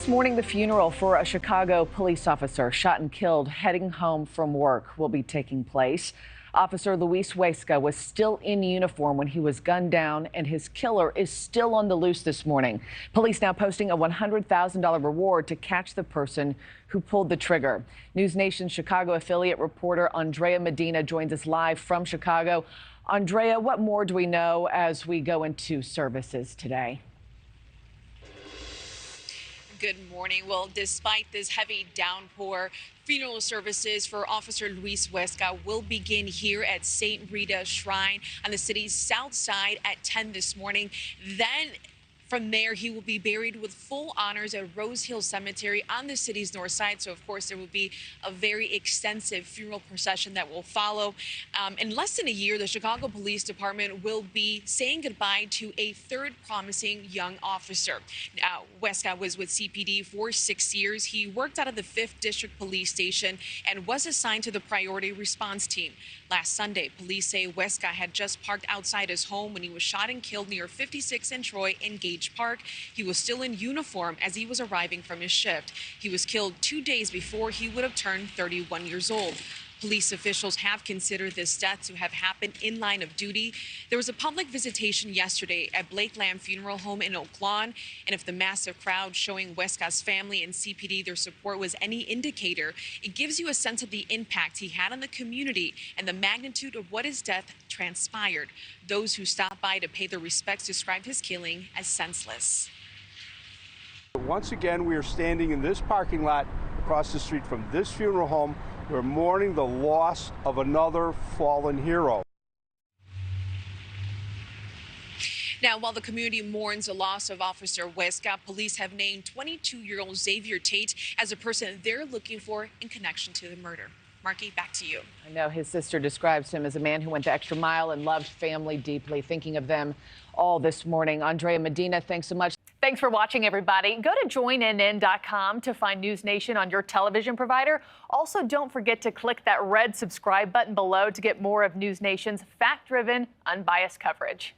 This morning, the funeral for a Chicago police officer shot and killed heading home from work will be taking place. Officer Luis Huesca was still in uniform when he was gunned down, and his killer is still on the loose this morning. Police now posting a $100,000 reward to catch the person who pulled the trigger. NewsNation Chicago affiliate reporter Andrea Medina joins us live from Chicago. Andrea, what more do we know as we go into services today? Good morning. Well, despite this heavy downpour, funeral services for Officer Luis Huesca will begin here at St. Rita Shrine on the city's south side at 10 this morning. Then from there, he will be buried with full honors at Rose Hill Cemetery on the city's north side. So, of course, there will be a very extensive funeral procession that will follow. In less than a year, the Chicago Police Department will be saying goodbye to a third promising young officer. Now, Huesca was with CPD for 6 years. He worked out of the 5th District Police Station and was assigned to the Priority Response Team. Last Sunday, police say Huesca had just parked outside his home when he was shot and killed near 56 and Troy in Gage Park. He was still in uniform as he was arriving from his shift. He was killed 2 days before he would have turned 31 years old. Police officials have considered this death to have happened in line of duty. There was a public visitation yesterday at Blake Lamb Funeral Home in Oak Lawn, and if the massive crowd showing Huesca's family and CPD their support was any indicator, it gives you a sense of the impact he had on the community and the magnitude of what his death transpired. Those who stopped by to pay their respects described his killing as senseless. Once again, we are standing in this parking lot across the street from this funeral home. We're mourning the loss of another fallen hero. Now, while the community mourns the loss of Officer Huesca, police have named 22-year-old Xavier Tate as a person they're looking for in connection to the murder. Markie, back to you. I know his sister describes him as a man who went the extra mile and loved family deeply. Thinking of them all this morning. Andrea Medina, thanks so much. Thanks for watching, everybody. Go to joinnn.com to find NewsNation on your television provider. Also, don't forget to click that red subscribe button below to get more of NewsNation's fact-driven, unbiased coverage.